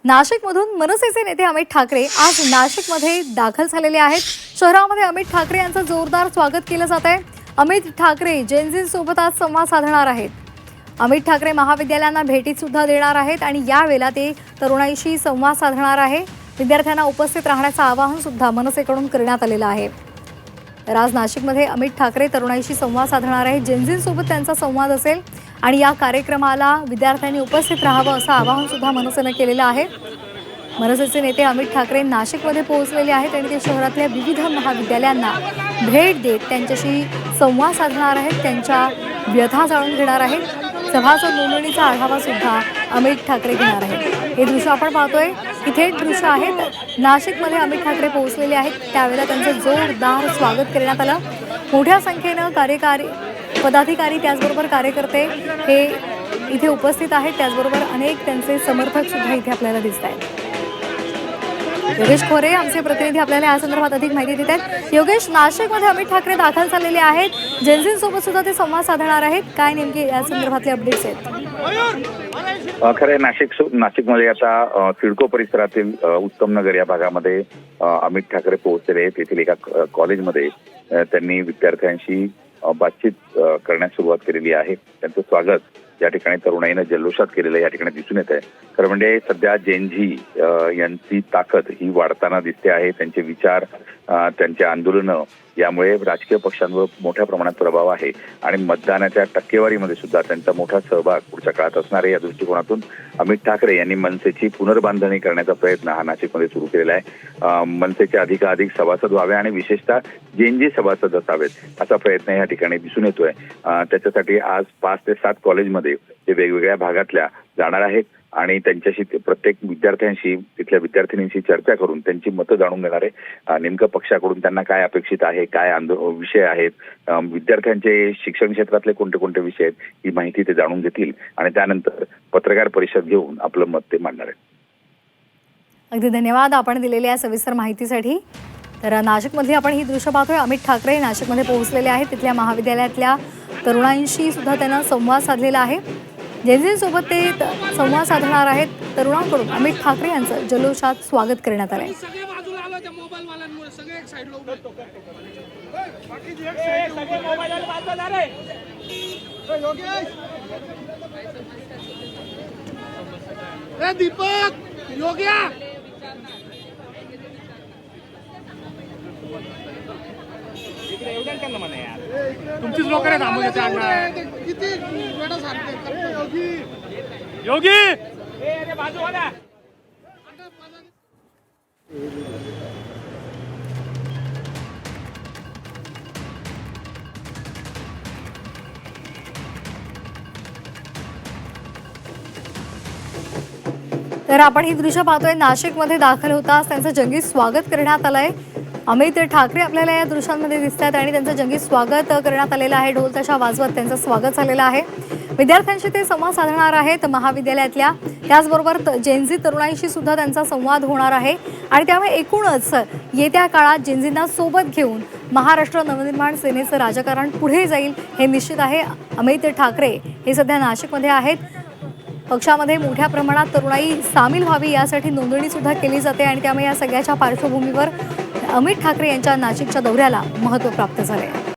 नाशिकमधून मनसेचे नेते अमित ठाकरे आज नाशिकमध्ये दाखल झालेले आहेत। शहरामध्ये अमित ठाकरे यांचं जोरदार स्वागत केलं जात आहे। अमित ठाकरे जेनझींसोबत आज संवाद साधणार आहेत। अमित ठाकरे महाविद्यालयांना भेटी सुद्धा देणार आहेत आणि यावेळेला ते तरुणाईशी संवाद साधणार आहे। विद्यार्थ्यांना उपस्थित राहण्याचं आवाहन सुद्धा मनसेकडून करण्यात आलेलं आहे। तर आज नाशिकमध्ये अमित ठाकरे तरुणाईशी संवाद साधणार आहेत। जेनझींसोबत त्यांचा संवाद असेल आणि या कार्यक्रमाला विद्यार्थ्यांनी उपस्थित राहावं असं आवाहन सुद्धा मनसेने केलेलं आहे। मनसेचे नेते अमित ठाकरे नाशिकमध्ये पोहोचलेले आहेत आणि ते शहरातल्या विविध महाविद्यालयांना भेट देत त्यांच्याशी संवाद साधणार आहेत, त्यांच्या व्यथा जाणून घेणार आहेत। सभासद नोंदणीचा आढावा सुद्धा अमित ठाकरे घेणार आहेत। हे दृश्य आपण पाहतोय, इथे दृश्य आहेत। नाशिकमध्ये अमित ठाकरे पोहोचलेले आहेत, त्यावेळेला त्यांचं जोरदार स्वागत करण्यात आलं। मोठ्या संख्येनं पदाधिकारी त्याचबरोबर कार्यकर्ते हे इथे उपस्थित आहेत, त्याचबरोबर अनेक त्यांचे समर्थक सुद्धा इथे आपल्याला दिसत आहेत। योगेश खोरे आमचे प्रतिनिधी आपल्याला या संदर्भात अधिक माहिती देत आहेत। योगेश, नाशिकमध्ये अमित ठाकरे दाखल झालेले आहेत, जेनझींसोबत सुद्धा ते संवाद साधणार आहेत, काय नेमके या संदर्भातले अपडेट्स आहेत? खरे नाशिकमध्ये आता सिडको परिसरातील उत्तम नगर या भागामध्ये अमित ठाकरे पोहोचलेले आहेत। येथील एका कॉलेजमध्ये त्यांनी विद्यार्थ्यांशी बातचीत करण्यास सुरुवात केलेली आहे। त्यांचं स्वागत या ठिकाणी तरुणाईनं जल्लोषात केलेलं या ठिकाणी दिसून येत आहे। खरं म्हणजे सध्या जेनझी यांची ताकद ही वाढताना दिसते आहे। त्यांचे विचार, त्यांचे आंदोलनं यामुळे राजकीय पक्षांवर मोठ्या प्रमाणात प्रभाव आहे आणि मतदानाच्या टक्केवारीमध्ये सुद्धा त्यांचा मोठा सहभाग पुढच्या काळात असणार आहे। या दृष्टिकोनातून अमित ठाकरे यांनी मनसेची पुनर्बांधणी करण्याचा प्रयत्न हा नाशिकमध्ये सुरू केलेला आहे। मनसेचे अधिकाधिक सभासद व्हावे आणि विशेषतः जेनजी सभासद असावेत असा प्रयत्न या ठिकाणी दिसून येतोय। त्याच्यासाठी आज 5 ते 7 कॉलेजमध्ये ते वेगवेगळ्या भागातल्या जाणार आहेत आणि त्यांच्याशी प्रत्येक विद्यार्थ्यांशी, तिथल्या विद्यार्थिनींशी चर्चा करून त्यांची मतं जाणून घेणार आहे। नेमकं पक्षाकडून त्यांना काय अपेक्षित आहे, काय विषय आहेत, विद्यार्थ्यांचे शिक्षण क्षेत्रातले कोणते कोणते विषय आहेत, ही माहिती ते जाणून घेतील आणि त्यानंतर पत्रकार परिषद घेऊन आपलं मत ते मांडणार आहेत। अगदी धन्यवाद आपण दिलेल्या सविस्तर माहितीसाठी। तर नाशिकमध्ये आपण ही दृश्य पाहतोय, अमित ठाकरे नाशिकमध्ये पोहोचलेले आहेत। तिथल्या महाविद्यालयातल्या तरुणांशी सुद्धा त्यांना संवाद साधलेला आहे। जेनझींसोबत ते संवाद साधणार आहेत। तरुणांकडून अमित ठाकरे यांचं जल्लोषात स्वागत करण्यात आलंय। दीपक योग्या तुमचीच लोक किती योगी तर आपण ही दृश्य पाहतोय, नाशिकमध्ये दाखल होताच त्यांचं जंगी स्वागत करण्यात आलंय। अमित ठाकरे आपल्याला या दृश्यांमध्ये दिसतात आणि त्यांचं जंगी स्वागत करण्यात आलेलं आहे। ढोल ताशा वाजवत त्यांचं स्वागत झालेलं आहे। विद्यार्थ्यांशी ते संवाद साधणार आहेत महाविद्यालयातल्या, त्याचबरोबर जेनझी तरुणाईशी सुद्धा त्यांचा संवाद होणार आहे आणि त्यामुळे एकूणच येत्या काळात जेनझींना सोबत घेऊन महाराष्ट्र नवनिर्माण सेनेचं राजकारण पुढे जाईल हे निश्चित आहे। अमित ठाकरे हे सध्या नाशिकमध्ये आहेत। पक्षामध्ये मोठ्या प्रमाणात तरुणाई सामील व्हावी यासाठी नोंदणी सुद्धा केली जाते आणि त्यामुळे या सगळ्याच्या पार्श्वभूमीवर अमित ठाकरे यांच्या नाशिकच्या दौऱ्याला महत्त्व प्राप्त झाले।